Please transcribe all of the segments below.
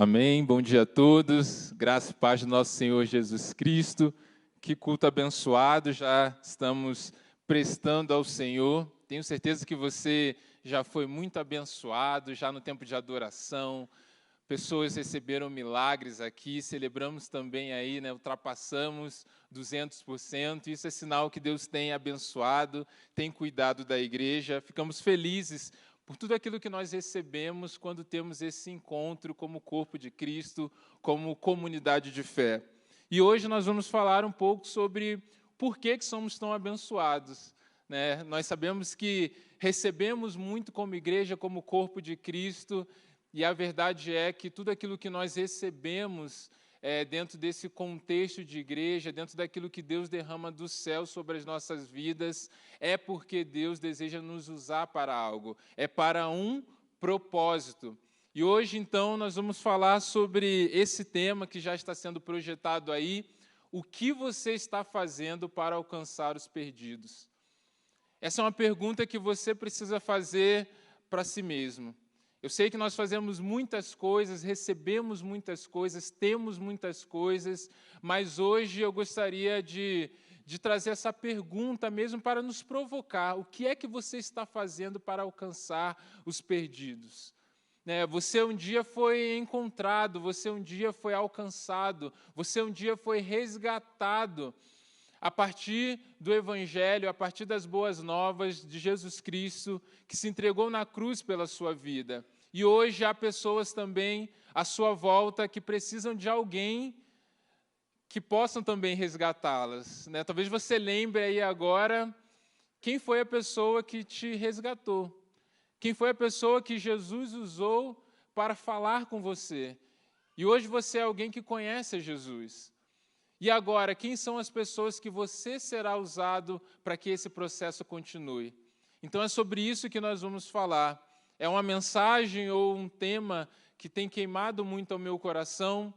Amém, bom dia a todos, graça e paz do nosso Senhor Jesus Cristo. Que culto abençoado já estamos prestando ao Senhor. Tenho certeza que você já foi muito abençoado, já no tempo de adoração. Pessoas receberam milagres aqui, celebramos também aí, ultrapassamos 200%. Isso é sinal que Deus tem abençoado, tem cuidado da igreja. Ficamos felizes por tudo aquilo que nós recebemos quando temos esse encontro como corpo de Cristo, como comunidade de fé. E hoje nós vamos falar um pouco sobre por que somos tão abençoados. Nós sabemos que recebemos muito como igreja, como corpo de Cristo, e a verdade é que tudo aquilo que nós recebemos dentro desse contexto de igreja, dentro daquilo que Deus derrama do céu sobre as nossas vidas, é porque Deus deseja nos usar para algo, é para um propósito. E hoje, então, nós vamos falar sobre esse tema que já está sendo projetado aí, o que você está fazendo para alcançar os perdidos? Essa é uma pergunta que você precisa fazer para si mesmo. Eu sei que nós fazemos muitas coisas, recebemos muitas coisas, temos muitas coisas, mas hoje eu gostaria de trazer essa pergunta mesmo para nos provocar. O que é que você está fazendo para alcançar os perdidos? Você um dia foi encontrado, você um dia foi alcançado, você um dia foi resgatado a partir do Evangelho, a partir das boas novas de Jesus Cristo, que se entregou na cruz pela sua vida. E hoje há pessoas também à sua volta que precisam de alguém que possam também resgatá-las. Talvez você lembre aí agora quem foi a pessoa que te resgatou, quem foi a pessoa que Jesus usou para falar com você. E hoje você é alguém que conhece a Jesus. E agora, quem são as pessoas que você será usado para que esse processo continue? Então é sobre isso que nós vamos falar. É uma mensagem ou um tema que tem queimado muito ao meu coração.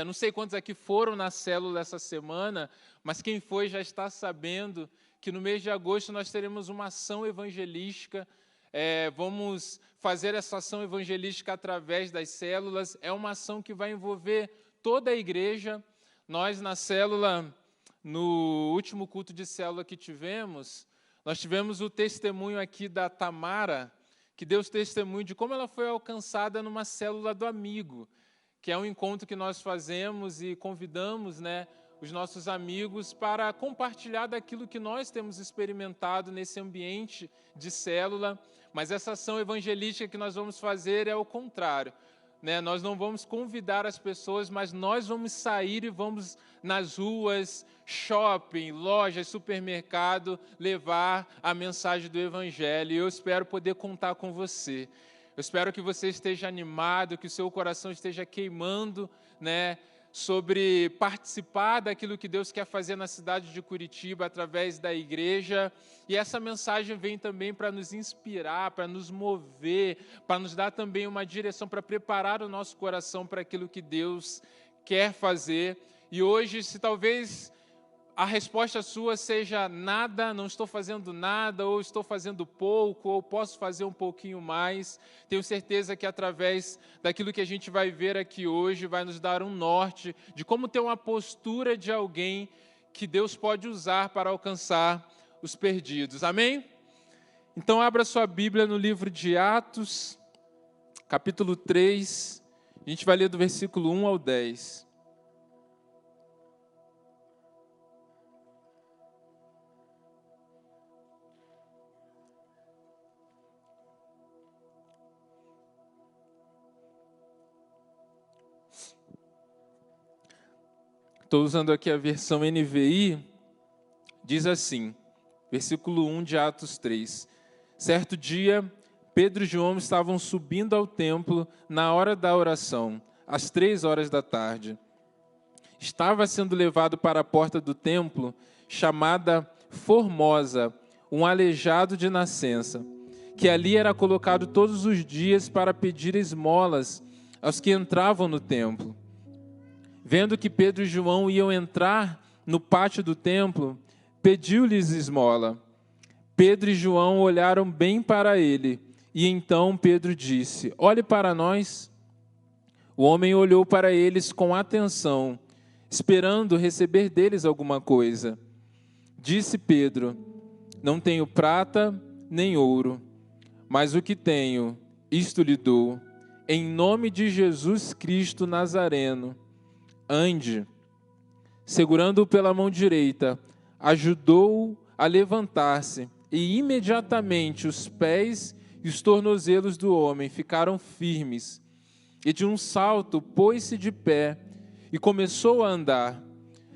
Não sei quantos aqui foram na célula essa semana, mas quem foi já está sabendo que no mês de agosto nós teremos uma ação evangelística. Vamos fazer essa ação evangelística através das células. É uma ação que vai envolver toda a igreja. Nós, na célula, no último culto de célula que tivemos, nós tivemos o testemunho aqui da Tamara, que deu testemunho de como ela foi alcançada numa célula do amigo, que é um encontro que nós fazemos e convidamos os nossos amigos para compartilhar daquilo que nós temos experimentado nesse ambiente de célula. Mas essa ação evangelística que nós vamos fazer é o contrário. Nós não vamos convidar as pessoas, mas nós vamos sair e vamos nas ruas, shopping, lojas, supermercado, levar a mensagem do Evangelho. E eu espero poder contar com você. Eu espero que você esteja animado, que o seu coração esteja queimando, sobre participar daquilo que Deus quer fazer na cidade de Curitiba através da igreja. E essa mensagem vem também para nos inspirar, para nos mover, para nos dar também uma direção, para preparar o nosso coração para aquilo que Deus quer fazer. E hoje, se talvez a resposta sua seja nada, não estou fazendo nada, ou estou fazendo pouco, ou posso fazer um pouquinho mais, tenho certeza que através daquilo que a gente vai ver aqui hoje, vai nos dar um norte de como ter uma postura de alguém que Deus pode usar para alcançar os perdidos. Amém? Então abra sua Bíblia no livro de Atos, capítulo 3, a gente vai ler do versículo 1 ao 10. Estou usando aqui a versão NVI, diz assim, versículo 1 de Atos 3. Certo dia, Pedro e João estavam subindo ao templo na hora da oração, às 3 horas da tarde. Estava sendo levado para a porta do templo, chamada Formosa, um aleijado de nascença, que ali era colocado todos os dias para pedir esmolas aos que entravam no templo. Vendo que Pedro e João iam entrar no pátio do templo, pediu-lhes esmola. Pedro e João olharam bem para ele, e então Pedro disse: olhe para nós. O homem olhou para eles com atenção, esperando receber deles alguma coisa. Disse Pedro: não tenho prata nem ouro, mas o que tenho, isto lhe dou. Em nome de Jesus Cristo Nazareno, ande. Segurando-o pela mão direita, ajudou-o a levantar-se, e imediatamente os pés e os tornozelos do homem ficaram firmes. E de um salto pôs-se de pé e começou a andar.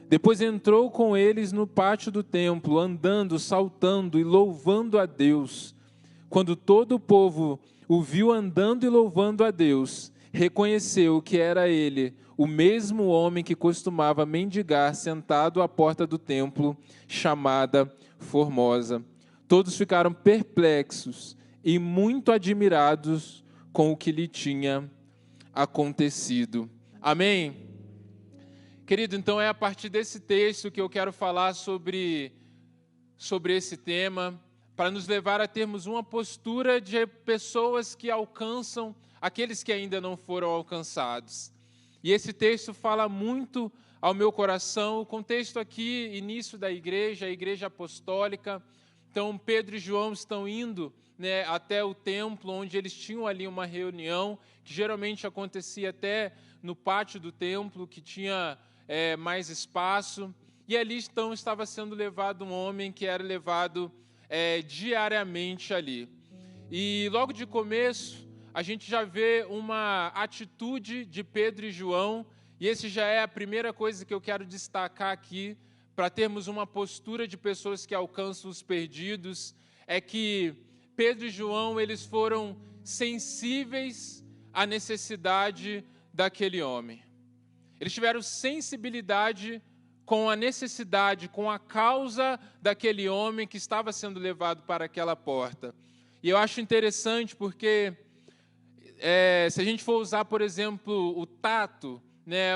Depois entrou com eles no pátio do templo, andando, saltando e louvando a Deus. Quando todo o povo o viu andando e louvando a Deus, reconheceu que era ele, o mesmo homem que costumava mendigar sentado à porta do templo, chamada Formosa. Todos ficaram perplexos e muito admirados com o que lhe tinha acontecido. Amém? Querido, então é a partir desse texto que eu quero falar sobre esse tema, para nos levar a termos uma postura de pessoas que alcançam aqueles que ainda não foram alcançados. E esse texto fala muito ao meu coração. O contexto aqui, início da igreja, a igreja apostólica. Então, Pedro e João estão indo, até o templo, onde eles tinham ali uma reunião, que geralmente acontecia até no pátio do templo, que tinha mais espaço. E ali então estava sendo levado um homem que era levado diariamente ali. E logo de começo, a gente já vê uma atitude de Pedro e João, e esse já é a primeira coisa que eu quero destacar aqui, para termos uma postura de pessoas que alcançam os perdidos, é que Pedro e João, eles foram sensíveis à necessidade daquele homem. Eles tiveram sensibilidade com a necessidade, com a causa daquele homem que estava sendo levado para aquela porta. E eu acho interessante porque, se a gente for usar, por exemplo, o tato,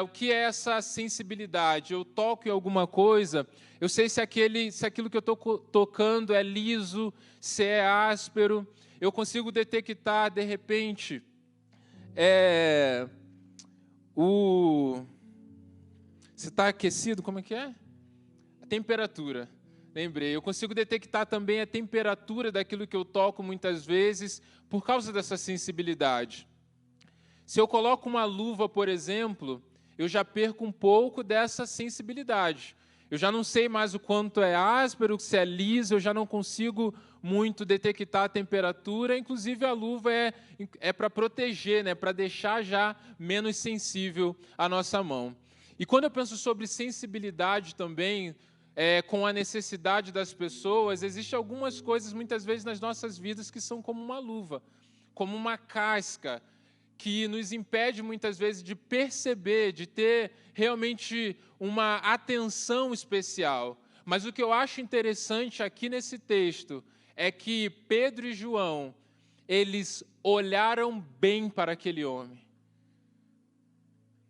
o que é essa sensibilidade? Eu toco em alguma coisa, eu sei se aquilo que eu estou tocando é liso, se é áspero, eu consigo detectar, de repente, se está aquecido, como é que é? A temperatura. Lembrei. Eu consigo detectar também a temperatura daquilo que eu toco muitas vezes por causa dessa sensibilidade. Se eu coloco uma luva, por exemplo, eu já perco um pouco dessa sensibilidade. Eu já não sei mais o quanto é áspero, se é liso, eu já não consigo muito detectar a temperatura. Inclusive, a luva é para proteger, para deixar já menos sensível a nossa mão. E quando eu penso sobre sensibilidade também, com a necessidade das pessoas, existem algumas coisas, muitas vezes, nas nossas vidas que são como uma luva, como uma casca, que nos impede, muitas vezes, de perceber, de ter realmente uma atenção especial. Mas o que eu acho interessante aqui nesse texto é que Pedro e João, eles olharam bem para aquele homem.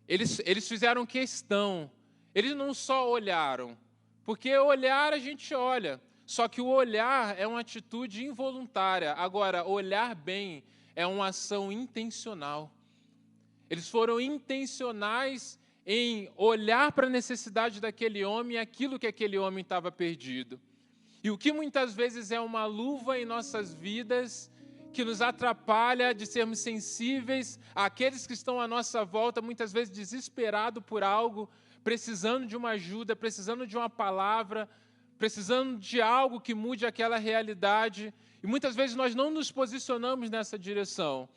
Eles fizeram questão, eles não só olharam, porque olhar a gente olha, só que o olhar é uma atitude involuntária. Agora, olhar bem é uma ação intencional. Eles foram intencionais em olhar para a necessidade daquele homem e aquilo que aquele homem estava perdido. E o que muitas vezes é uma luva em nossas vidas, que nos atrapalha de sermos sensíveis àqueles que estão à nossa volta, muitas vezes desesperado por algo, precisando de uma ajuda, precisando de uma palavra, precisando de algo que mude aquela realidade. E muitas vezes nós não nos posicionamos nessa direção.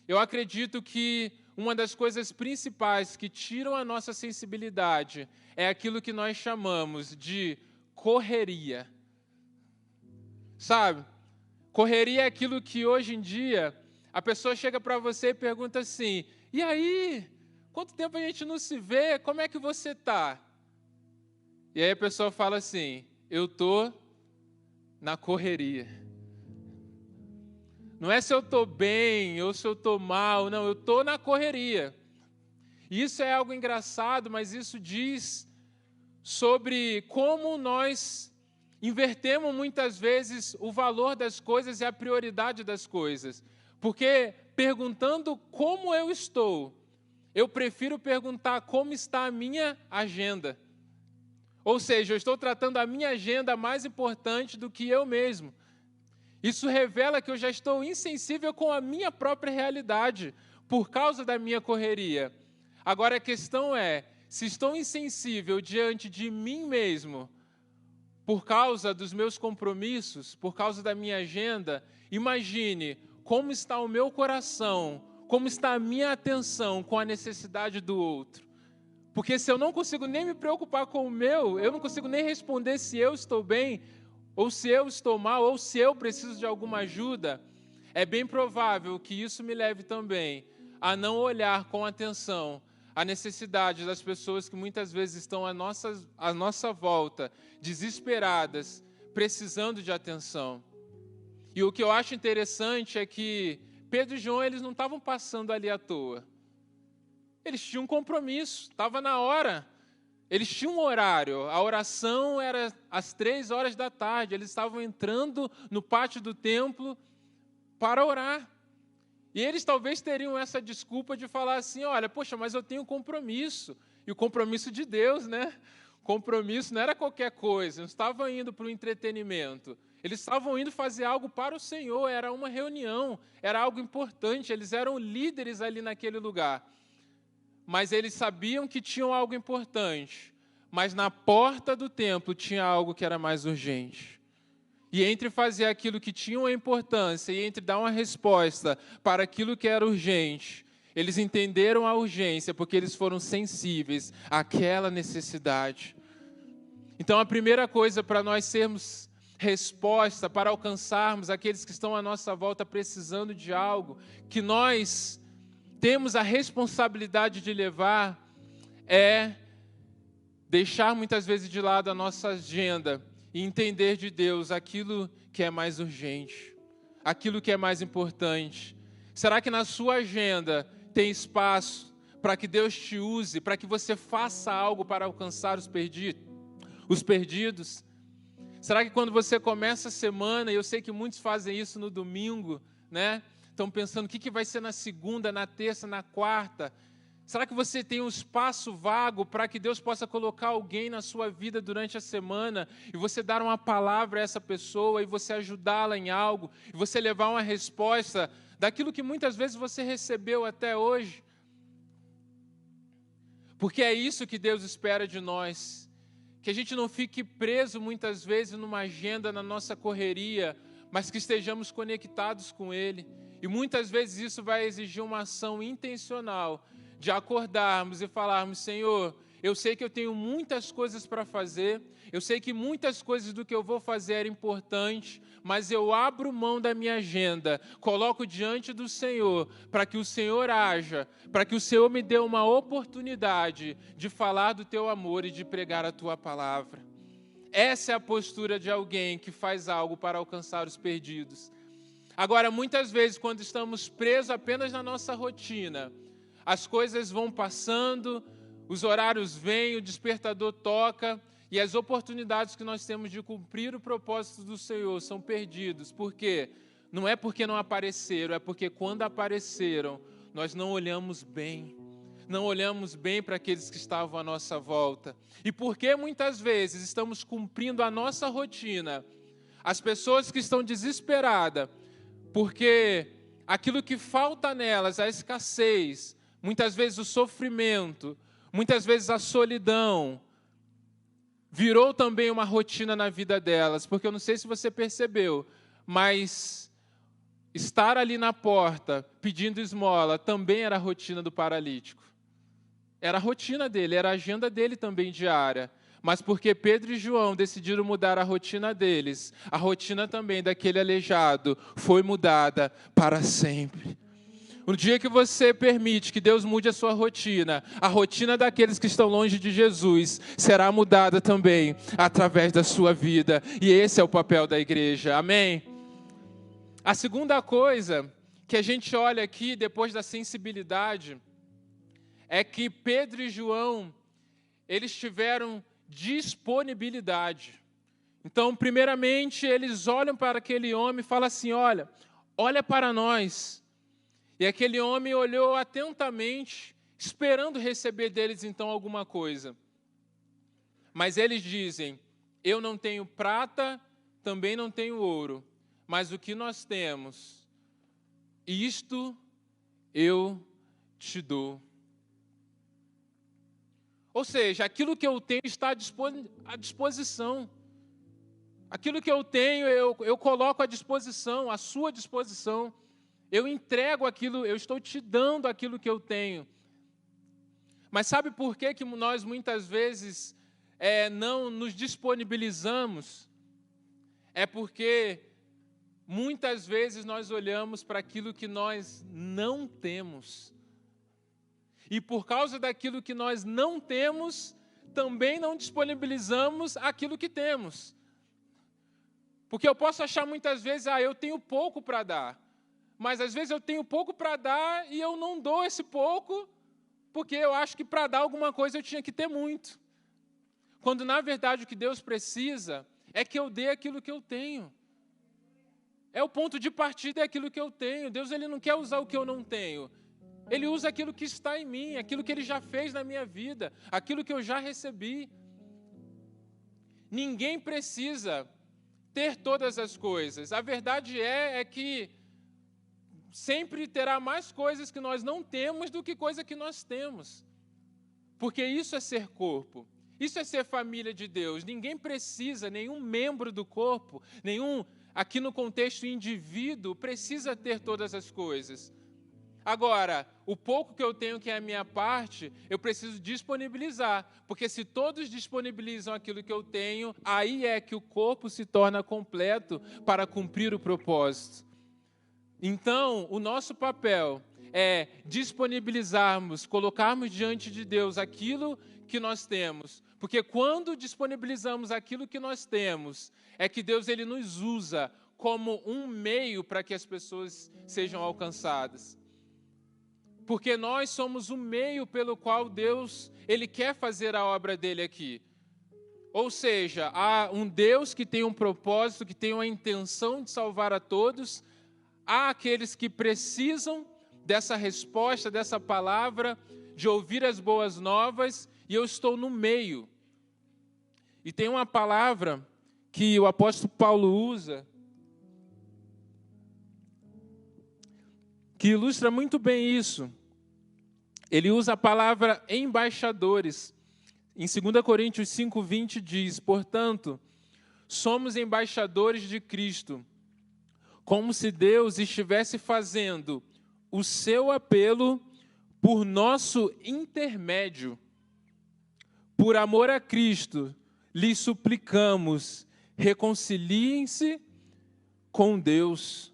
Eu acredito que uma das coisas principais que tiram a nossa sensibilidade é aquilo que nós chamamos de correria. Sabe? Correria é aquilo que hoje em dia a pessoa chega para você e pergunta assim: e aí, quanto tempo a gente não se vê? Como é que você está? E aí a pessoa fala assim: eu estou na correria. Não é se eu estou bem ou se eu estou mal, não, eu estou na correria. Isso é algo engraçado, mas isso diz sobre como nós invertemos muitas vezes o valor das coisas e a prioridade das coisas. Porque perguntando como eu estou, eu prefiro perguntar como está a minha agenda. Ou seja, eu estou tratando a minha agenda mais importante do que eu mesmo. Isso revela que eu já estou insensível com a minha própria realidade, por causa da minha correria. Agora a questão é, se estou insensível diante de mim mesmo, por causa dos meus compromissos, por causa da minha agenda, imagine como está o meu coração, como está a minha atenção com a necessidade do outro. Porque se eu não consigo nem me preocupar com o meu, eu não consigo nem responder se eu estou bem, ou se eu estou mal, ou se eu preciso de alguma ajuda, é bem provável que isso me leve também a não olhar com atenção a necessidade das pessoas que muitas vezes estão à nossa volta, desesperadas, precisando de atenção. E o que eu acho interessante é que Pedro e João, eles não estavam passando ali à toa. Eles tinham um compromisso, estava na hora. Eles tinham um horário, a oração era às 3 horas da tarde, eles estavam entrando no pátio do templo para orar. E eles talvez teriam essa desculpa de falar assim, olha, poxa, mas eu tenho compromisso, e o compromisso de Deus, né? Compromisso não era qualquer coisa, não estavam indo para o entretenimento, eles estavam indo fazer algo para o Senhor, era uma reunião, era algo importante, eles eram líderes ali naquele lugar. Mas eles sabiam que tinham algo importante, mas na porta do templo tinha algo que era mais urgente. E entre fazer aquilo que tinha uma importância e entre dar uma resposta para aquilo que era urgente, eles entenderam a urgência porque eles foram sensíveis àquela necessidade. Então a primeira coisa para nós sermos resposta, para alcançarmos aqueles que estão à nossa volta precisando de algo, que nós temos a responsabilidade de levar, é deixar muitas vezes de lado a nossa agenda e entender de Deus aquilo que é mais urgente, aquilo que é mais importante. Será que na sua agenda tem espaço para que Deus te use, para que você faça algo para alcançar os perdidos? Será que quando você começa a semana, e eu sei que muitos fazem isso no domingo, né? Estão pensando o que vai ser na segunda, na terça, na quarta. Será que você tem um espaço vago para que Deus possa colocar alguém na sua vida durante a semana e você dar uma palavra a essa pessoa e você ajudá-la em algo e você levar uma resposta daquilo que muitas vezes você recebeu até hoje? Porque é isso que Deus espera de nós, que a gente não fique preso muitas vezes numa agenda, na nossa correria, mas que estejamos conectados com Ele. E muitas vezes isso vai exigir uma ação intencional, de acordarmos e falarmos, Senhor, eu sei que eu tenho muitas coisas para fazer, eu sei que muitas coisas do que eu vou fazer é importante, mas eu abro mão da minha agenda, coloco diante do Senhor, para que o Senhor haja, para que o Senhor me dê uma oportunidade de falar do Teu amor e de pregar a Tua palavra. Essa é a postura de alguém que faz algo para alcançar os perdidos. Agora, muitas vezes, quando estamos presos apenas na nossa rotina, as coisas vão passando, os horários vêm, o despertador toca, e as oportunidades que nós temos de cumprir o propósito do Senhor são perdidos. Por quê? Não é porque não apareceram, é porque quando apareceram, nós não olhamos bem. Não olhamos bem para aqueles que estavam à nossa volta. E porque muitas vezes estamos cumprindo a nossa rotina, as pessoas que estão desesperadas, porque aquilo que falta nelas, a escassez, muitas vezes o sofrimento, muitas vezes a solidão, virou também uma rotina na vida delas, porque eu não sei se você percebeu, mas estar ali na porta pedindo esmola também era a rotina do paralítico. Era a rotina dele, era a agenda dele também diária. Mas porque Pedro e João decidiram mudar a rotina deles, a rotina também daquele aleijado foi mudada para sempre. No dia que você permite que Deus mude a sua rotina, a rotina daqueles que estão longe de Jesus será mudada também através da sua vida. E esse é o papel da igreja. Amém? A segunda coisa que a gente olha aqui, depois da sensibilidade, é que Pedro e João, eles tiveram disponibilidade. Então, primeiramente, eles olham para aquele homem e falam assim, olha para nós. E aquele homem olhou atentamente esperando receber deles então alguma coisa. Mas eles dizem: eu não tenho prata, também não tenho ouro, mas o que nós temos, isto eu te dou. Ou seja, aquilo que eu tenho está à disposição. Aquilo que eu tenho, eu coloco à disposição, à sua disposição. Eu entrego aquilo, eu estou te dando aquilo que eu tenho. Mas sabe por que nós muitas vezes não nos disponibilizamos? É porque muitas vezes nós olhamos para aquilo que nós não temos. E por causa daquilo que nós não temos, também não disponibilizamos aquilo que temos. Porque eu posso achar muitas vezes, eu tenho pouco para dar. Mas às vezes eu tenho pouco para dar e eu não dou esse pouco, porque eu acho que para dar alguma coisa eu tinha que ter muito. Quando na verdade o que Deus precisa é que eu dê aquilo que eu tenho. É o ponto de partida, é aquilo que eu tenho. Deus, ele não quer usar o que eu não tenho. Ele usa aquilo que está em mim, aquilo que Ele já fez na minha vida, aquilo que eu já recebi. Ninguém precisa ter todas as coisas. A verdade é que sempre terá mais coisas que nós não temos do que coisa que nós temos. Porque isso é ser corpo, isso é ser família de Deus. Ninguém precisa, nenhum membro do corpo, aqui no contexto indivíduo, precisa ter todas as coisas. Agora, o pouco que eu tenho, que é a minha parte, eu preciso disponibilizar, porque se todos disponibilizam aquilo que eu tenho, aí é que o corpo se torna completo para cumprir o propósito. Então, o nosso papel é disponibilizarmos, colocarmos diante de Deus aquilo que nós temos, porque quando disponibilizamos aquilo que nós temos, é que Deus, ele nos usa como um meio para que as pessoas sejam alcançadas. Porque nós somos o meio pelo qual Deus, ele quer fazer a obra dele aqui. Ou seja, há um Deus que tem um propósito, que tem uma intenção de salvar a todos. Há aqueles que precisam dessa resposta, dessa palavra, de ouvir as boas novas, e eu estou no meio. E tem uma palavra que o apóstolo Paulo usa, que ilustra muito bem isso. Ele usa a palavra embaixadores. Em 2 Coríntios 5:20 diz: portanto, somos embaixadores de Cristo, como se Deus estivesse fazendo o seu apelo por nosso intermédio. Por amor a Cristo, lhes suplicamos, reconciliem-se com Deus.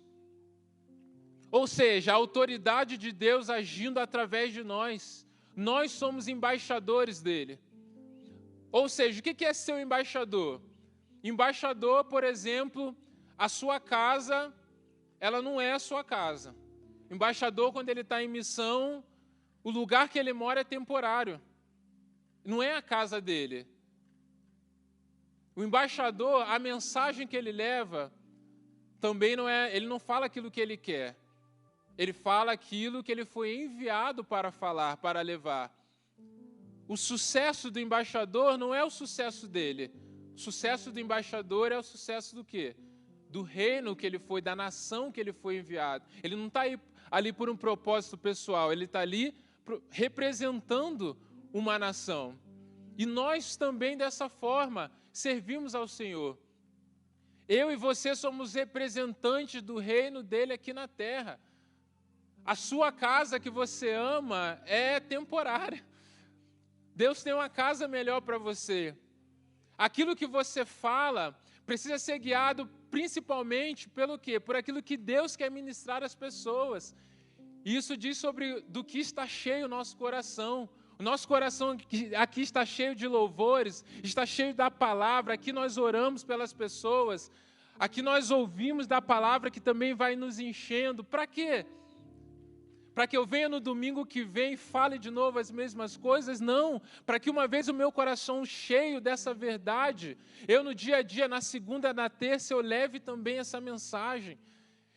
Ou seja, a autoridade de Deus agindo através de nós. Nós somos embaixadores dele. Ou seja, o que é ser um embaixador? Embaixador, por exemplo, a sua casa, ela não é a sua casa. Embaixador, quando ele está em missão, o lugar que ele mora é temporário. Não é a casa dele. O embaixador, a mensagem que ele leva, também não é, ele não fala aquilo que ele quer. Ele fala aquilo que ele foi enviado para falar, para levar. O sucesso do embaixador não é o sucesso dele. O sucesso do embaixador é o sucesso do quê? Do reino que ele foi, da nação que ele foi enviado. Ele não está ali por um propósito pessoal, ele está ali representando uma nação. E nós também, dessa forma, servimos ao Senhor. Eu e você somos representantes do reino dele aqui na terra. A sua casa que você ama é temporária. Deus tem uma casa melhor para você. Aquilo que você fala precisa ser guiado principalmente pelo quê? Por aquilo que Deus quer ministrar às pessoas. E isso diz sobre do que está cheio o nosso coração. O nosso coração aqui está cheio de louvores, está cheio da palavra. Aqui nós oramos pelas pessoas. Aqui nós ouvimos da palavra que também vai nos enchendo. Para quê? Para que eu venha no domingo que vem e fale de novo as mesmas coisas? Não. Para que uma vez o meu coração cheio dessa verdade, eu no dia a dia, na segunda, na terça, eu leve também essa mensagem.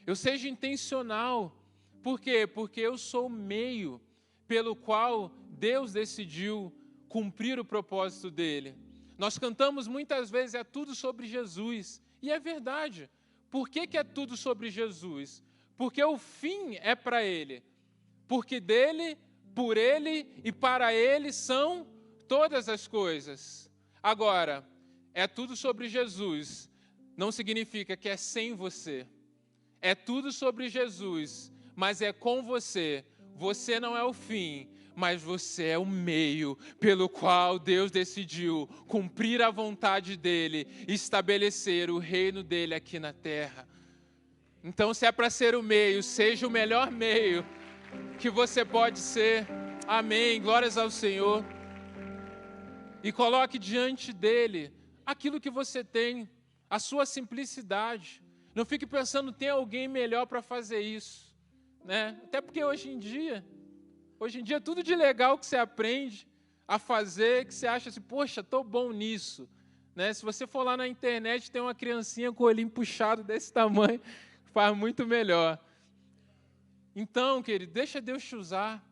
Eu seja intencional. Por quê? Porque eu sou o meio pelo qual Deus decidiu cumprir o propósito dele. Nós cantamos muitas vezes, é tudo sobre Jesus. E é verdade. Por que é tudo sobre Jesus? Porque o fim é para ele. Porque dele, por ele e para ele são todas as coisas. Agora, é tudo sobre Jesus. Não significa que é sem você. É tudo sobre Jesus, mas é com você. Você não é o fim, mas você é o meio pelo qual Deus decidiu cumprir a vontade dele e estabelecer o reino dele aqui na terra. Então, se é para ser o meio, seja o melhor meio que você pode ser. Amém. Glórias ao Senhor. E coloque diante dele aquilo que você tem, a sua simplicidade. Não fique pensando, tem alguém melhor para fazer isso, né? Até porque hoje em dia, tudo de legal que você aprende a fazer, que você acha assim, poxa, estou bom nisso, né? Se você for lá na internet, tem uma criancinha com o olhinho puxado desse tamanho, faz muito melhor. Então, querido, deixa Deus te usar.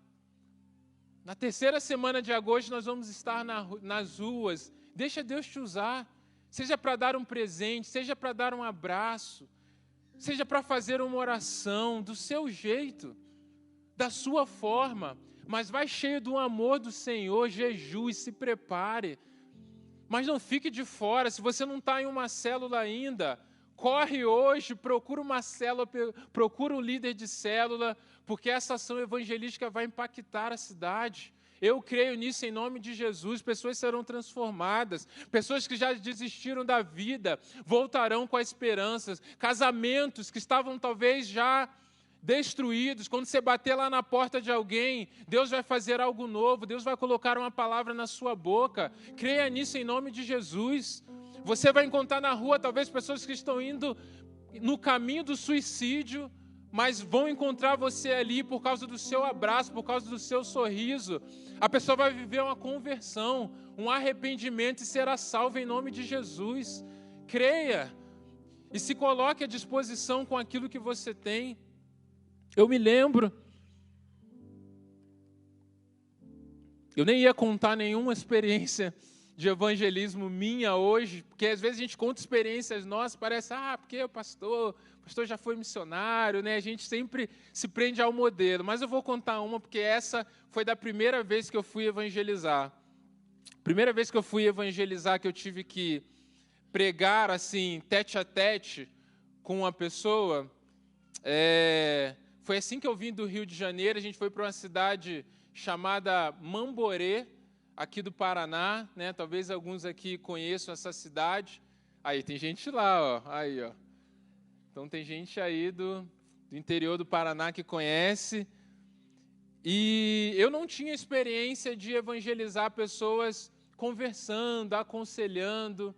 Na terceira semana de agosto, nós vamos estar nas ruas. Deixa Deus te usar. Seja para dar um presente, seja para dar um abraço, seja para fazer uma oração, do seu jeito, da sua forma. Mas vai cheio do amor do Senhor, jejue, se prepare. Mas não fique de fora. Se você não está em uma célula ainda, corre hoje, procura uma célula, procura um líder de célula, porque essa ação evangelística vai impactar a cidade. Eu creio nisso em nome de Jesus. Pessoas serão transformadas, pessoas que já desistiram da vida voltarão com a esperança, casamentos que estavam talvez já destruídos, quando você bater lá na porta de alguém, Deus vai fazer algo novo, Deus vai colocar uma palavra na sua boca. Creia nisso em nome de Jesus. Você vai encontrar na rua talvez pessoas que estão indo no caminho do suicídio, mas vão encontrar você ali por causa do seu abraço, por causa do seu sorriso. A pessoa vai viver uma conversão, um arrependimento e será salva em nome de Jesus. Creia e se coloque à disposição com aquilo que você tem. Eu me lembro, eu nem ia contar nenhuma experiência de evangelismo minha hoje, porque às vezes a gente conta experiências nossas, parece, porque o pastor já foi missionário, né? A gente sempre se prende ao modelo, mas eu vou contar uma, porque essa foi da primeira vez que eu fui evangelizar. Primeira vez que eu fui evangelizar, que eu tive que pregar, assim, tete a tete com uma pessoa, foi assim que eu vim do Rio de Janeiro. A gente foi para uma cidade chamada Mamborê, aqui do Paraná, né? Talvez alguns aqui conheçam essa cidade. Aí, tem gente lá, ó. Aí, ó. Então, tem gente aí do interior do Paraná que conhece. E eu não tinha experiência de evangelizar pessoas conversando, aconselhando.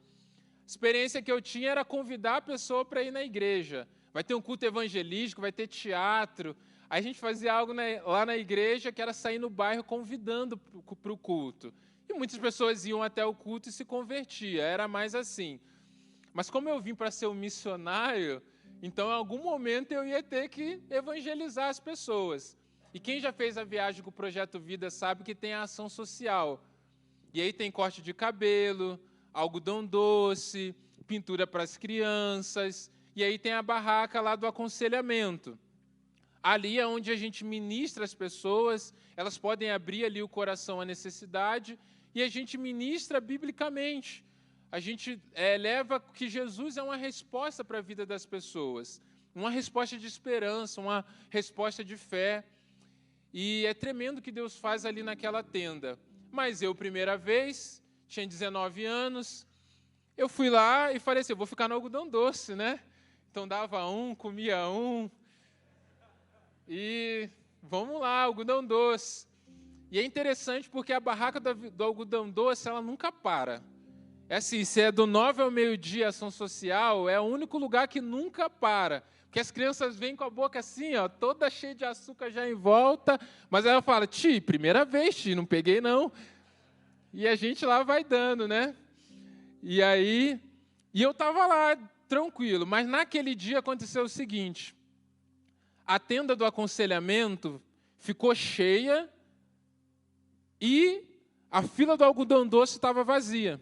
A experiência que eu tinha era convidar a pessoa para ir na igreja. Vai ter um culto evangelístico, vai ter teatro. Aí a gente fazia algo lá na igreja, que era sair no bairro convidando para o culto. E muitas pessoas iam até o culto e se convertiam, era mais assim. Mas como eu vim para ser um missionário, então em algum momento eu ia ter que evangelizar as pessoas. E quem já fez a viagem com o Projeto Vida sabe que tem a ação social. E aí tem corte de cabelo, algodão doce, pintura para as crianças, e aí tem a barraca lá do aconselhamento. Ali é onde a gente ministra as pessoas, elas podem abrir ali o coração à necessidade, e a gente ministra biblicamente. A gente leva que Jesus é uma resposta para a vida das pessoas, uma resposta de esperança, uma resposta de fé. E é tremendo o que Deus faz ali naquela tenda. Mas eu, primeira vez, tinha 19 anos, eu fui lá e falei assim, eu vou ficar no algodão doce, né? Então dava um, comia um, e vamos lá, algodão doce. E é interessante porque a barraca do algodão doce, ela nunca para. É assim, se é do 9 ao meio-dia, ação social, é o único lugar que nunca para. Porque as crianças vêm com a boca assim, ó, toda cheia de açúcar já em volta, mas ela fala, primeira vez, não peguei não. E a gente lá vai dando, né? E eu estava lá, tranquilo, mas naquele dia aconteceu o seguinte, a tenda do aconselhamento ficou cheia e a fila do algodão doce estava vazia.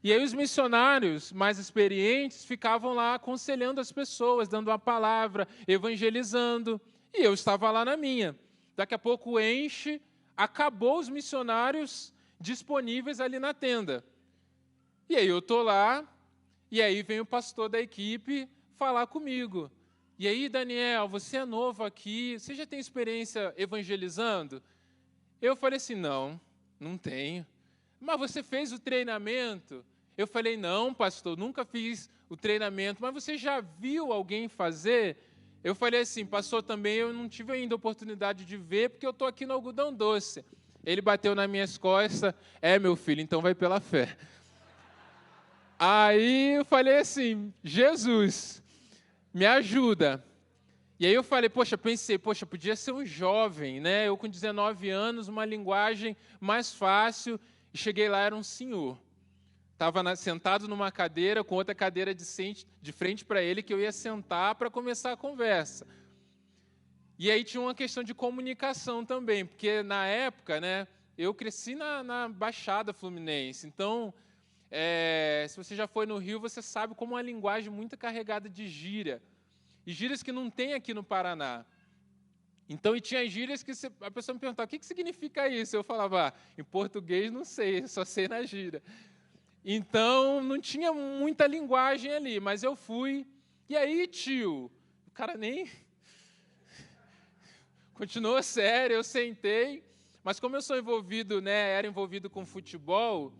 E aí os missionários mais experientes ficavam lá aconselhando as pessoas, dando uma palavra, evangelizando, e eu estava lá na minha. Daqui a pouco enche, acabou os missionários disponíveis ali na tenda. E aí eu estou lá, e aí vem o pastor da equipe falar comigo. E aí, Daniel, você é novo aqui, você já tem experiência evangelizando? Eu falei assim, não tenho. Mas você fez o treinamento? Eu falei, não, pastor, nunca fiz o treinamento. Mas você já viu alguém fazer? Eu falei assim, pastor, também eu não tive ainda a oportunidade de ver, porque eu estou aqui no algodão doce. Ele bateu nas minhas costas, meu filho, então vai pela fé. Aí eu falei assim, Jesus, me ajuda. E aí eu falei, pensei, podia ser um jovem, né? Eu com 19 anos, uma linguagem mais fácil. E cheguei lá, era um senhor. Estava sentado numa cadeira, com outra cadeira de frente para ele, que eu ia sentar para começar a conversa. E aí tinha uma questão de comunicação também, porque na época, né, eu cresci na Baixada Fluminense. Então, se você já foi no Rio, você sabe como uma linguagem muito carregada de gíria. E gírias que não tem aqui no Paraná. Então, e tinha gírias que a pessoa me perguntava, o que significa isso? Eu falava, em português não sei, só sei na gíria. Então, não tinha muita linguagem ali, mas eu fui. E aí, tio, o cara nem... Continuou sério, eu sentei. Mas como eu sou envolvido, né, era envolvido com futebol,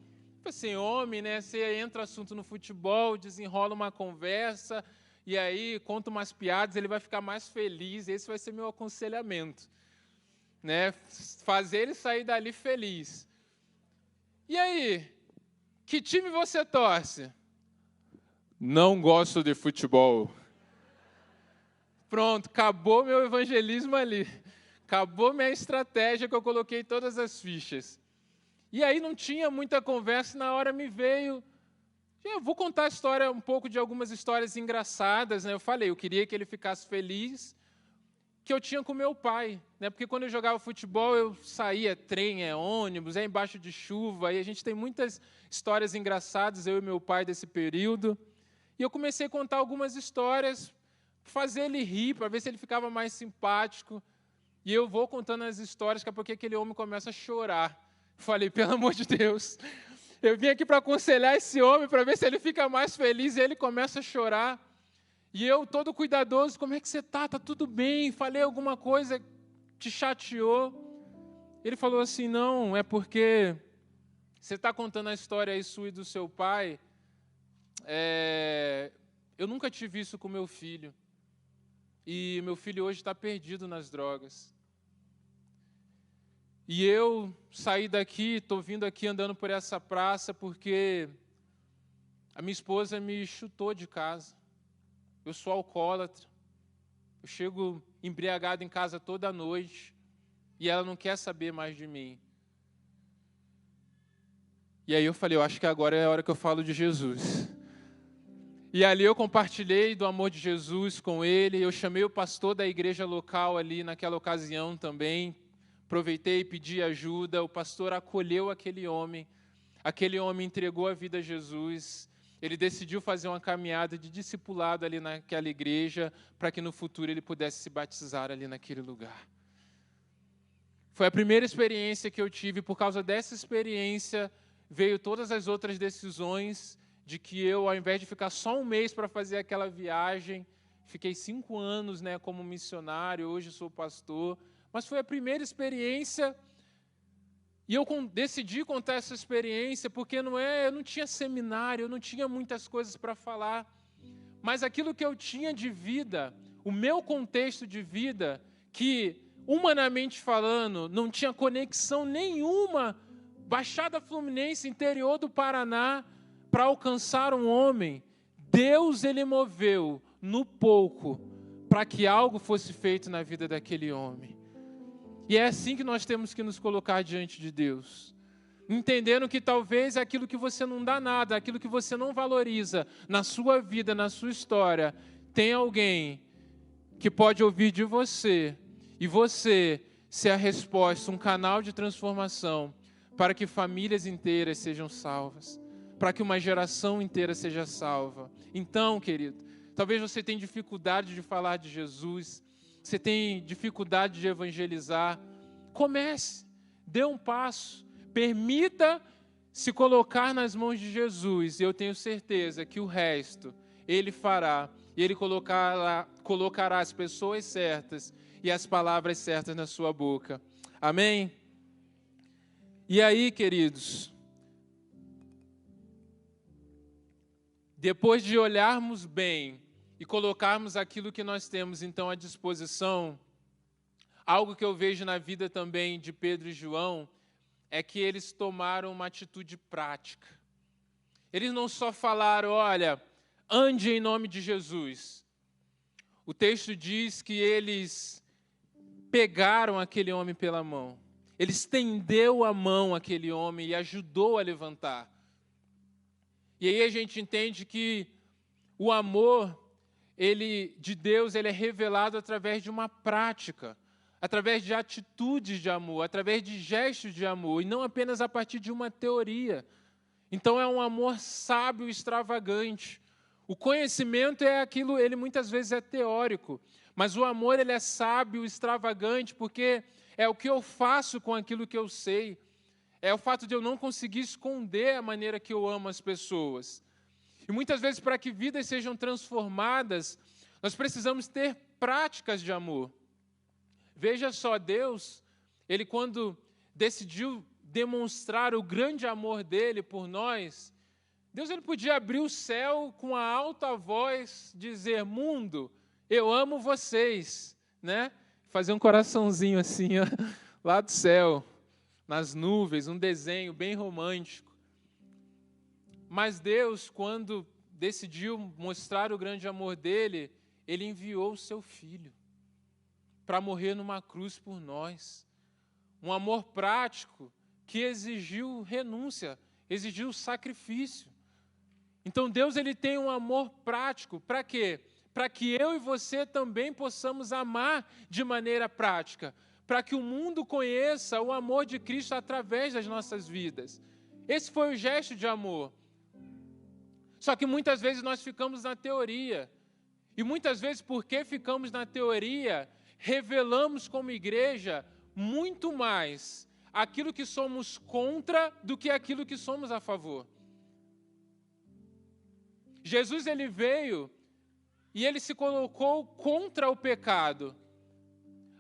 assim, homem, né, você entra assunto no futebol, desenrola uma conversa... E aí, conta umas piadas, ele vai ficar mais feliz. Esse vai ser meu aconselhamento. Né? Fazer ele sair dali feliz. E aí, que time você torce? Não gosto de futebol. Pronto, acabou meu evangelismo ali. Acabou minha estratégia que eu coloquei todas as fichas. E aí não tinha muita conversa, na hora me veio... Eu vou contar a história, um pouco de algumas histórias engraçadas, né? Eu falei, eu queria que ele ficasse feliz, que eu tinha com meu pai, né? Porque quando eu jogava futebol, eu saía, trem, ônibus, embaixo de chuva, e a gente tem muitas histórias engraçadas, eu e meu pai, desse período. E eu comecei a contar algumas histórias, fazer ele rir, para ver se ele ficava mais simpático. E eu vou contando as histórias, que é porque aquele homem começa a chorar. Falei, pelo amor de Deus... Eu vim aqui para aconselhar esse homem, para ver se ele fica mais feliz, e ele começa a chorar. E eu, todo cuidadoso, como é que você está? Está tudo bem? Falei alguma coisa, te chateou? Ele falou assim, não, é porque você está contando a história aí sua e do seu pai, eu nunca tive isso com meu filho. E meu filho hoje está perdido nas drogas. E eu saí daqui, estou vindo aqui andando por essa praça porque a minha esposa me chutou de casa. Eu sou alcoólatra. Eu chego embriagado em casa toda noite e ela não quer saber mais de mim. E aí eu falei, eu acho que agora é a hora que eu falo de Jesus. E ali eu compartilhei do amor de Jesus com ele. Eu chamei o pastor da igreja local ali naquela ocasião também. Aproveitei e pedi ajuda, o pastor acolheu aquele homem entregou a vida a Jesus, ele decidiu fazer uma caminhada de discipulado ali naquela igreja, para que no futuro ele pudesse se batizar ali naquele lugar. Foi a primeira experiência que eu tive, por causa dessa experiência, veio todas as outras decisões, de que eu, ao invés de ficar só um mês para fazer aquela viagem, fiquei 5 anos, né, como missionário, hoje sou pastor. Mas foi a primeira experiência, e eu decidi contar essa experiência, porque eu não tinha seminário, eu não tinha muitas coisas para falar, mas aquilo que eu tinha de vida, o meu contexto de vida, que, humanamente falando, não tinha conexão nenhuma, Baixada Fluminense, interior do Paraná, para alcançar um homem, Deus, ele moveu no pouco, para que algo fosse feito na vida daquele homem. E é assim que nós temos que nos colocar diante de Deus. Entendendo que talvez aquilo que você não dá nada, aquilo que você não valoriza na sua vida, na sua história, tem alguém que pode ouvir de você. E você, ser a resposta, um canal de transformação para que famílias inteiras sejam salvas, para que uma geração inteira seja salva. Então, querido, talvez você tenha dificuldade de falar de Jesus, você tem dificuldade de evangelizar. Comece, dê um passo, permita se colocar nas mãos de Jesus, e eu tenho certeza que o resto Ele fará, e Ele colocará as pessoas certas e as palavras certas na sua boca. Amém? E aí, queridos, depois de olharmos bem e colocarmos aquilo que nós temos então à disposição, algo que eu vejo na vida também de Pedro e João é que eles tomaram uma atitude prática. Eles não só falaram, olha, ande em nome de Jesus. O texto diz que eles pegaram aquele homem pela mão. Ele estendeu a mão àquele homem e ajudou a levantar. E aí a gente entende que o amor de Deus ele é revelado através de uma prática, através de atitudes de amor, através de gestos de amor, e não apenas a partir de uma teoria. Então é um amor sábio e extravagante. O conhecimento é aquilo, ele muitas vezes é teórico, mas o amor ele é sábio, extravagante, porque é o que eu faço com aquilo que eu sei. É o fato de eu não conseguir esconder a maneira que eu amo as pessoas. E muitas vezes, para que vidas sejam transformadas, nós precisamos ter práticas de amor. Veja só, Deus, Ele quando decidiu demonstrar o grande amor dele por nós, Deus ele podia abrir o céu com a alta voz, dizer, mundo, eu amo vocês, né? Fazer um coraçãozinho assim, ó, lá do céu, nas nuvens, um desenho bem romântico. Mas Deus, quando decidiu mostrar o grande amor dele, Ele enviou o seu Filho para morrer numa cruz por nós. Um amor prático que exigiu renúncia, exigiu sacrifício. Então Deus ele tem um amor prático, para quê? Para que eu e você também possamos amar de maneira prática, para que o mundo conheça o amor de Cristo através das nossas vidas. Esse foi o gesto de amor. Só que muitas vezes nós ficamos na teoria. E muitas vezes, porque ficamos na teoria, revelamos como igreja muito mais aquilo que somos contra do que aquilo que somos a favor. Jesus ele veio e ele se colocou contra o pecado,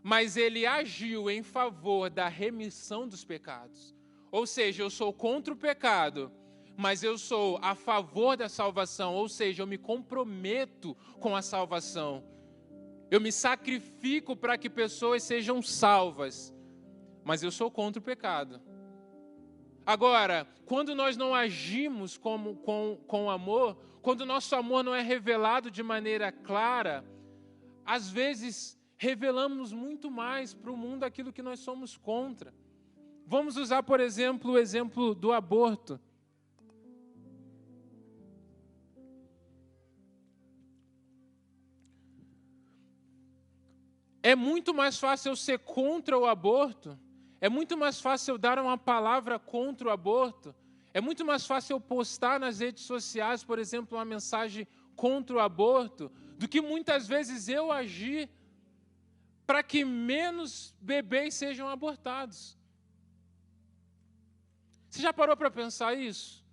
mas ele agiu em favor da remissão dos pecados. Ou seja, eu sou contra o pecado, mas eu sou a favor da salvação, ou seja, eu me comprometo com a salvação. Eu me sacrifico para que pessoas sejam salvas, mas eu sou contra o pecado. Agora, quando nós não agimos com amor, quando o nosso amor não é revelado de maneira clara, às vezes revelamos muito mais para o mundo aquilo que nós somos contra. Vamos usar, por exemplo, o exemplo do aborto. É muito mais fácil eu ser contra o aborto, é muito mais fácil eu dar uma palavra contra o aborto, é muito mais fácil eu postar nas redes sociais, por exemplo, uma mensagem contra o aborto, do que muitas vezes eu agir para que menos bebês sejam abortados. Você já parou para pensar isso?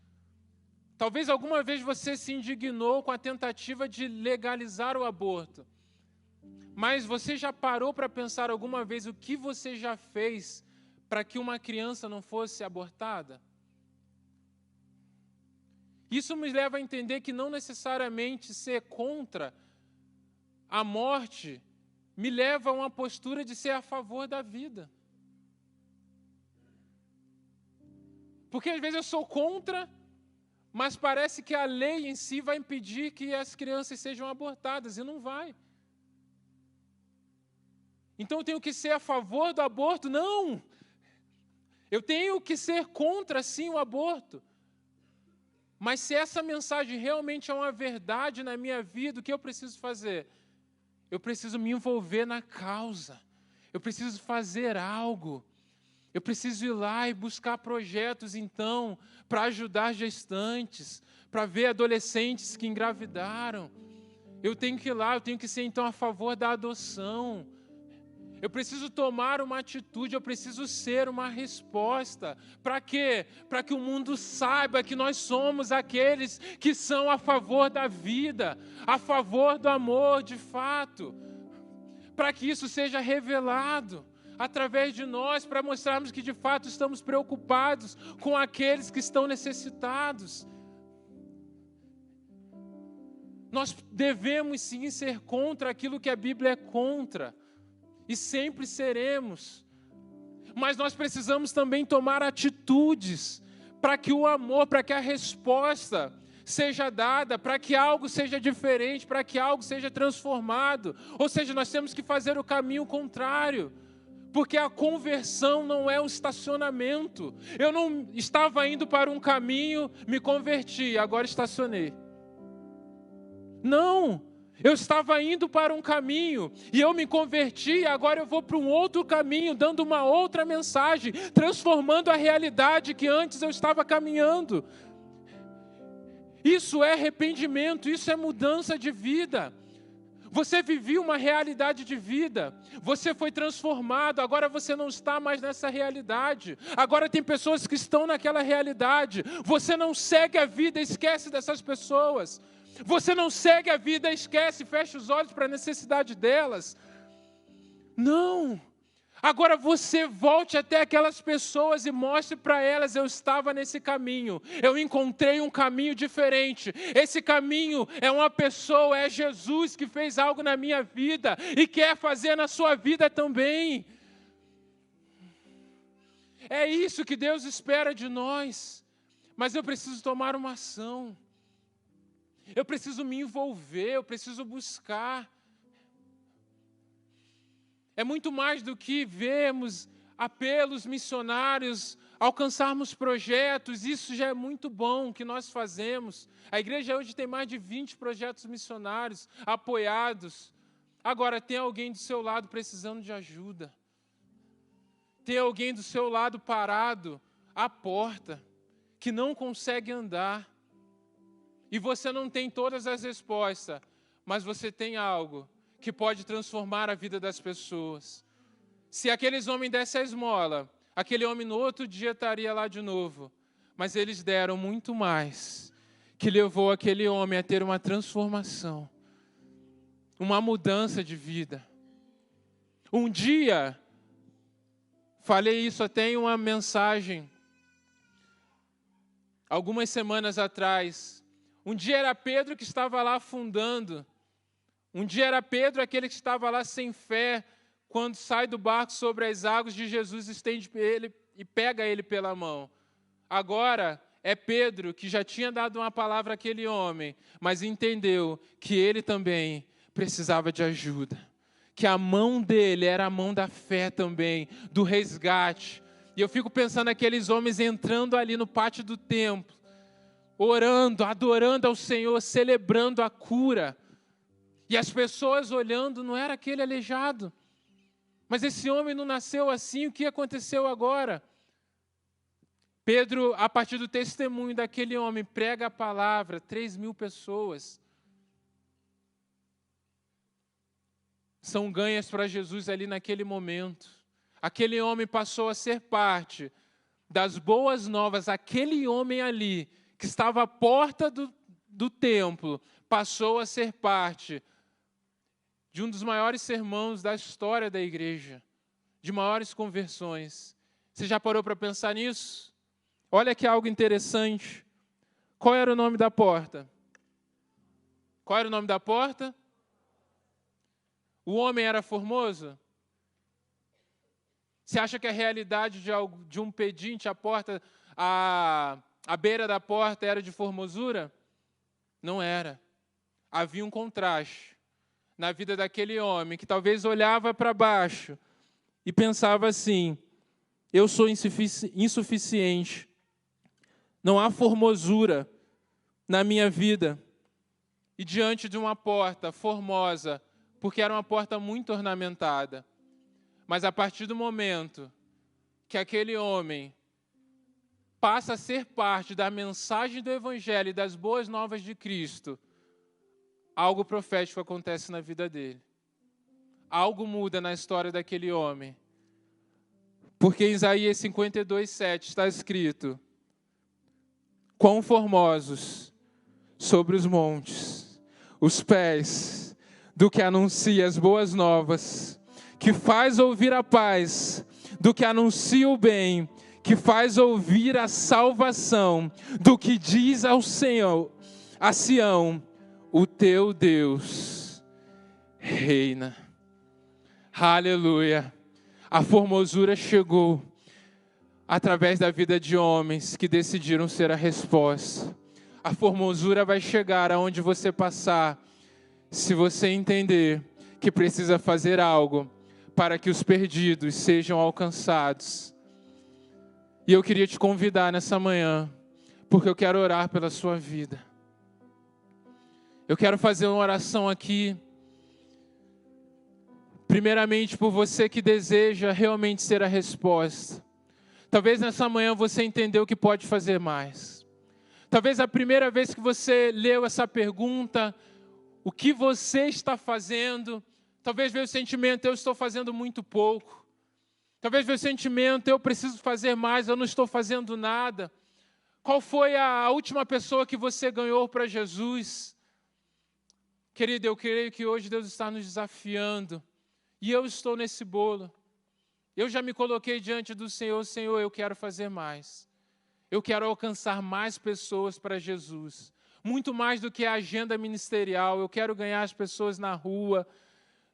Talvez alguma vez você se indignou com a tentativa de legalizar o aborto. Mas você já parou para pensar alguma vez o que você já fez para que uma criança não fosse abortada? Isso me leva a entender que não necessariamente ser contra a morte me leva a uma postura de ser a favor da vida. Porque às vezes eu sou contra, mas parece que a lei em si vai impedir que as crianças sejam abortadas, e não vai. Então eu tenho que ser a favor do aborto? Não! Eu tenho que ser contra, sim, o aborto. Mas se essa mensagem realmente é uma verdade na minha vida, o que eu preciso fazer? Eu preciso me envolver na causa. Eu preciso fazer algo. Eu preciso ir lá e buscar projetos, então, para ajudar gestantes, para ver adolescentes que engravidaram. Eu tenho que ir lá, eu tenho que ser, então, a favor da adoção. Eu preciso tomar uma atitude, eu preciso ser uma resposta. Para quê? Para que o mundo saiba que nós somos aqueles que são a favor da vida, a favor do amor, de fato. Para que isso seja revelado através de nós, para mostrarmos que de fato estamos preocupados com aqueles que estão necessitados. Nós devemos sim ser contra aquilo que a Bíblia é contra, e sempre seremos. Mas nós precisamos também tomar atitudes para que o amor, para que a resposta seja dada, para que algo seja diferente, para que algo seja transformado. Ou seja, nós temos que fazer o caminho contrário. Porque a conversão não é um estacionamento. Eu não estava indo para um caminho, me converti, agora estacionei. Não, eu estava indo para um caminho e eu me converti e agora eu vou para um outro caminho, dando uma outra mensagem, transformando a realidade que antes eu estava caminhando. Isso é arrependimento, isso é mudança de vida. Você vivia uma realidade de vida, você foi transformado, agora você não está mais nessa realidade. Agora tem pessoas que estão naquela realidade. Você não segue a vida, esquece dessas pessoas. Você não segue a vida, esquece, fecha os olhos para a necessidade delas. Não. Agora você volte até aquelas pessoas e mostre para elas, eu estava nesse caminho, eu encontrei um caminho diferente. Esse caminho é uma pessoa, é Jesus que fez algo na minha vida e quer fazer na sua vida também. É isso que Deus espera de nós. Mas eu preciso tomar uma ação. Eu preciso me envolver, eu preciso buscar. É muito mais do que vermos apelos missionários, alcançarmos projetos, isso já é muito bom que nós fazemos. A igreja hoje tem mais de 20 projetos missionários apoiados. Agora, tem alguém do seu lado precisando de ajuda. Tem alguém do seu lado parado à porta, que não consegue andar. E você não tem todas as respostas, mas você tem algo que pode transformar a vida das pessoas. Se aqueles homens dessem a esmola, aquele homem no outro dia estaria lá de novo. Mas eles deram muito mais, que levou aquele homem a ter uma transformação, uma mudança de vida. Um dia, falei isso até em uma mensagem, algumas semanas atrás. Um dia era Pedro que estava lá afundando. Um dia era Pedro, aquele que estava lá sem fé, quando sai do barco sobre as águas de Jesus, estende ele e pega ele pela mão. Agora é Pedro, que já tinha dado uma palavra àquele homem, mas entendeu que ele também precisava de ajuda. Que a mão dele era a mão da fé também, do resgate. E eu fico pensando naqueles homens entrando ali no pátio do templo, orando, adorando ao Senhor, celebrando a cura. E as pessoas olhando, não era aquele aleijado. Mas esse homem não nasceu assim, o que aconteceu agora? Pedro, a partir do testemunho daquele homem, prega a palavra, 3.000 pessoas são ganhas para Jesus ali naquele momento. Aquele homem passou a ser parte das boas novas, aquele homem ali, que estava à porta do templo, passou a ser parte de um dos maiores sermões da história da igreja, de maiores conversões. Você já parou para pensar nisso? Olha aqui algo interessante. Qual era o nome da porta? Qual era o nome da porta? O homem era formoso? Você acha que a realidade de um pedinte, a porta, a beira da porta era de formosura? Não era. Havia um contraste na vida daquele homem, que talvez olhava para baixo e pensava assim, eu sou insuficiente, não há formosura na minha vida. E diante de uma porta formosa, porque era uma porta muito ornamentada, Mas a partir do momento que aquele homem passa a ser parte da mensagem do Evangelho e das boas novas de Cristo, algo profético acontece na vida dele. Algo muda na história daquele homem. Porque em Isaías 52:7 está escrito: quão formosos sobre os montes os pés do que anuncia as boas novas, que faz ouvir a paz, do que anuncia o bem, que faz ouvir a salvação, do que diz ao Senhor, a Sião, o teu Deus reina. Aleluia. A formosura chegou através da vida de homens que decidiram ser a resposta. A formosura vai chegar aonde você passar, se você entender que precisa fazer algo para que os perdidos sejam alcançados. E eu queria te convidar nessa manhã, porque eu quero orar pela sua vida. Eu quero fazer uma oração aqui, primeiramente por você que deseja realmente ser a resposta. Talvez nessa manhã você entendeu que pode fazer mais. Talvez a primeira vez que você leu essa pergunta, o que você está fazendo? Talvez veio o sentimento, eu estou fazendo muito pouco. Talvez veio o sentimento, eu preciso fazer mais, eu não estou fazendo nada. Qual foi a última pessoa que você ganhou para Jesus? Querido, eu creio que hoje Deus está nos desafiando. E eu estou nesse bolo. Eu já me coloquei diante do Senhor. Senhor, eu quero fazer mais. Eu quero alcançar mais pessoas para Jesus. Muito mais do que a agenda ministerial. Eu quero ganhar as pessoas na rua,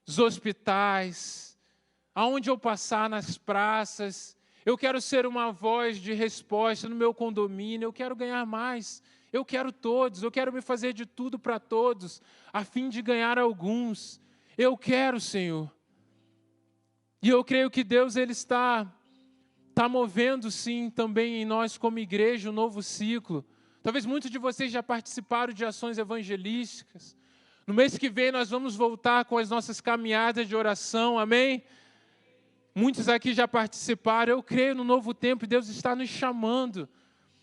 nos hospitais, aonde eu passar, nas praças. Eu quero ser uma voz de resposta no meu condomínio. Eu quero ganhar mais. Eu quero todos. Eu quero me fazer de tudo para todos, a fim de ganhar alguns. Eu quero, Senhor. E eu creio que Deus ele está movendo, sim, também em nós como igreja, um novo ciclo. Talvez muitos de vocês já participaram de ações evangelísticas. No mês que vem nós vamos voltar com as nossas caminhadas de oração, amém? Muitos aqui já participaram. Eu creio no novo tempo e Deus está nos chamando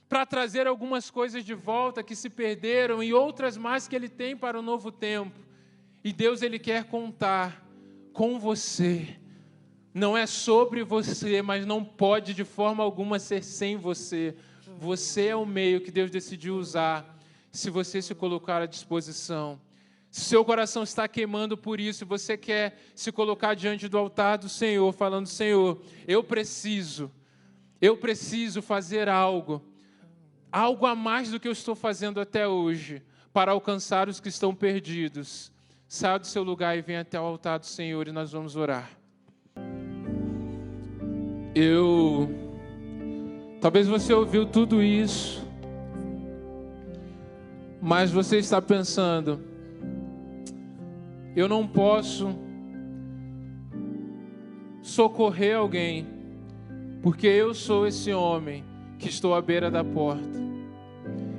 para trazer algumas coisas de volta que se perderam e outras mais que Ele tem para o novo tempo. E Deus ele quer contar com você. Não é sobre você, mas não pode de forma alguma ser sem você. Você é o meio que Deus decidiu usar, se você se colocar à disposição. Se seu coração está queimando por isso, você quer se colocar diante do altar do Senhor, falando: Senhor, eu preciso fazer algo a mais do que eu estou fazendo até hoje, para alcançar os que estão perdidos. Saia do seu lugar e venha até o altar do Senhor e nós vamos orar. Talvez você ouviu tudo isso, mas você está pensando: eu não posso socorrer alguém, porque eu sou esse homem que estou à beira da porta.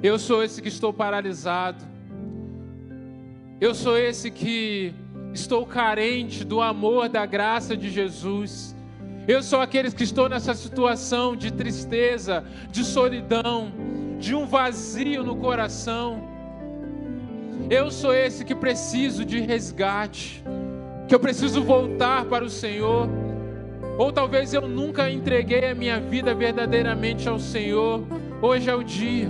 Eu sou esse que estou paralisado. Eu sou esse que estou carente do amor, da graça de Jesus. Eu sou aqueles que estou nessa situação de tristeza, de solidão, de um vazio no coração. Eu sou esse que preciso de resgate, que eu preciso voltar para o Senhor. Ou talvez eu nunca entreguei a minha vida verdadeiramente ao Senhor. Hoje é o dia.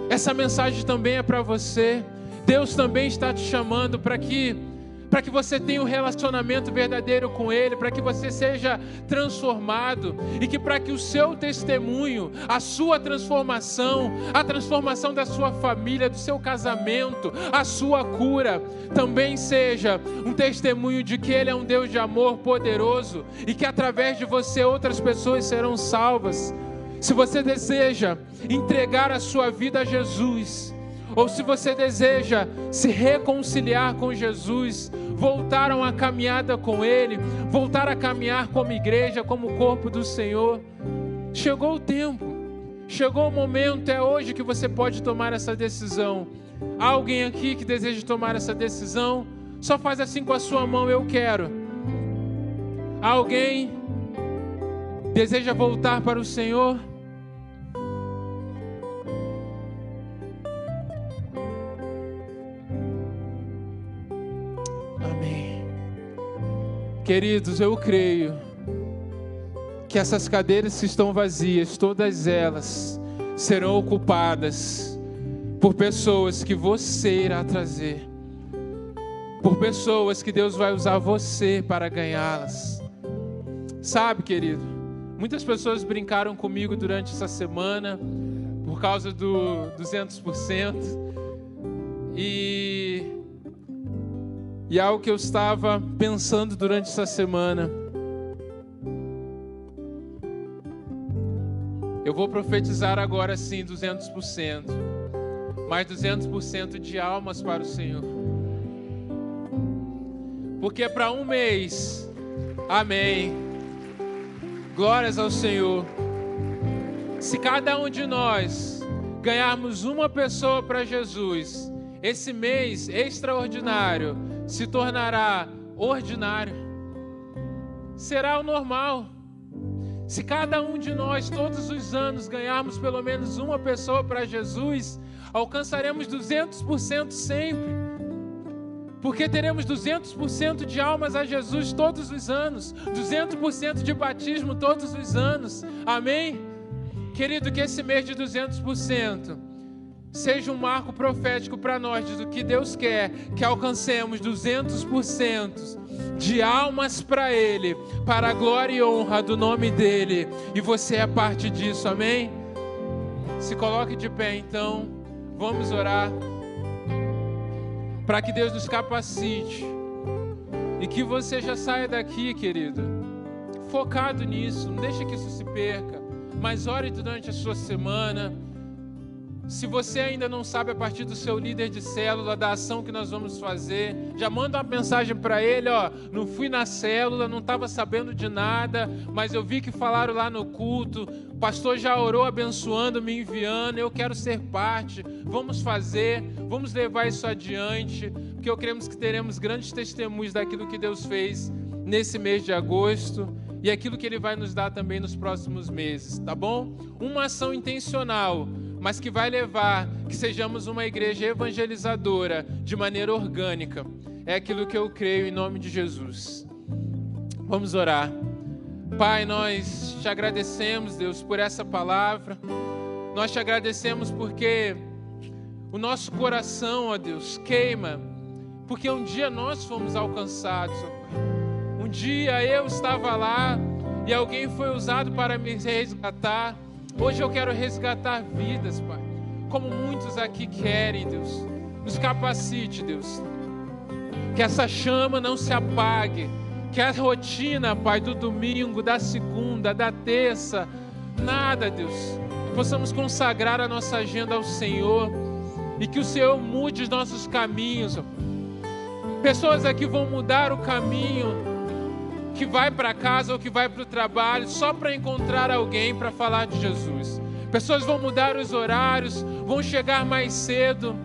Essa mensagem também é para você. Deus também está te chamando para que você tenha um relacionamento verdadeiro com Ele, para que você seja transformado e que para que o seu testemunho, a sua transformação, a transformação da sua família, do seu casamento, a sua cura, também seja um testemunho de que Ele é um Deus de amor poderoso e que através de você outras pessoas serão salvas. Se você deseja entregar a sua vida a Jesus, ou se você deseja se reconciliar com Jesus, voltar a uma caminhada com Ele, voltar a caminhar como igreja, como corpo do Senhor, chegou o tempo, chegou o momento, é hoje que você pode tomar essa decisão. Há alguém aqui que deseja tomar essa decisão? Só faz assim com a sua mão: eu quero. Alguém deseja voltar para o Senhor? Amém. Queridos, eu creio que essas cadeiras que estão vazias, todas elas serão ocupadas por pessoas que você irá trazer, por pessoas que Deus vai usar você para ganhá-las. Sabe, querido, muitas pessoas brincaram comigo durante essa semana por causa do 200%, e algo que eu estava pensando durante essa semana. Eu vou profetizar agora sim 200%, mais 200% de almas para o Senhor. Porque para um mês, amém, glórias ao Senhor, se cada um de nós ganharmos uma pessoa para Jesus, esse mês extraordinário se tornará ordinário, será o normal. Se cada um de nós, todos os anos, ganharmos pelo menos uma pessoa para Jesus, alcançaremos 200% sempre. Porque teremos 200% de almas a Jesus todos os anos, 200% de batismo todos os anos. Amém? Querido, que esse mês de 200% seja um marco profético para nós do que Deus quer, que alcancemos 200% de almas para Ele, para a glória e honra do nome dEle. E você é parte disso, amém? Se coloque de pé então, vamos orar, para que Deus nos capacite, e que você já saia daqui, querido, focado nisso. Não deixe que isso se perca, mas ore durante a sua semana. Se você ainda não sabe, a partir do seu líder de célula, da ação que nós vamos fazer, já manda uma mensagem para ele, ó, não fui na célula, não estava sabendo de nada, mas eu vi que falaram lá no culto, o pastor já orou abençoando, me enviando, eu quero ser parte, vamos fazer, vamos levar isso adiante, porque eu cremos que teremos grandes testemunhos daquilo que Deus fez nesse mês de agosto, e aquilo que Ele vai nos dar também nos próximos meses, tá bom? Uma ação intencional, mas que vai levar que sejamos uma igreja evangelizadora de maneira orgânica. É aquilo que eu creio em nome de Jesus. Vamos orar. Pai, nós te agradecemos, Deus, por essa palavra. Nós te agradecemos porque o nosso coração, ó Deus, queima, porque um dia nós fomos alcançados, ó Pai. Um dia eu estava lá e alguém foi usado para me resgatar. Hoje eu quero resgatar vidas, Pai, como muitos aqui querem, Deus. Nos capacite, Deus, que essa chama não se apague, que a rotina, Pai, do domingo, da segunda, da terça, nada, Deus, possamos consagrar a nossa agenda ao Senhor e que o Senhor mude os nossos caminhos. Pessoas aqui vão mudar o caminho, que vai para casa ou que vai para o trabalho só para encontrar alguém para falar de Jesus. Pessoas vão mudar os horários, vão chegar mais cedo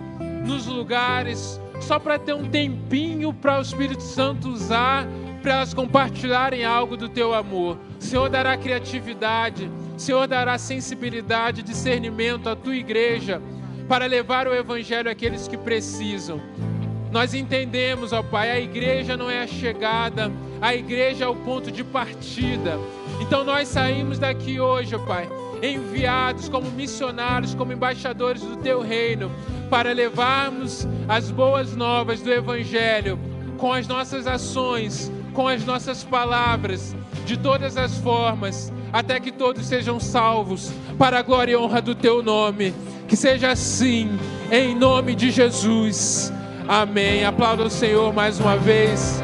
nos lugares só para ter um tempinho para o Espírito Santo usar, para elas compartilharem algo do teu amor. O Senhor dará criatividade, o Senhor dará sensibilidade, discernimento à tua igreja para levar o Evangelho àqueles que precisam. Nós entendemos, ó Pai, a igreja não é a chegada, a igreja é o ponto de partida. Então nós saímos daqui hoje, ó Pai, enviados como missionários, como embaixadores do Teu reino, para levarmos as boas novas do Evangelho, com as nossas ações, com as nossas palavras, de todas as formas, até que todos sejam salvos, para a glória e honra do Teu nome. Que seja assim, em nome de Jesus. Amém. Aplauda o Senhor mais uma vez.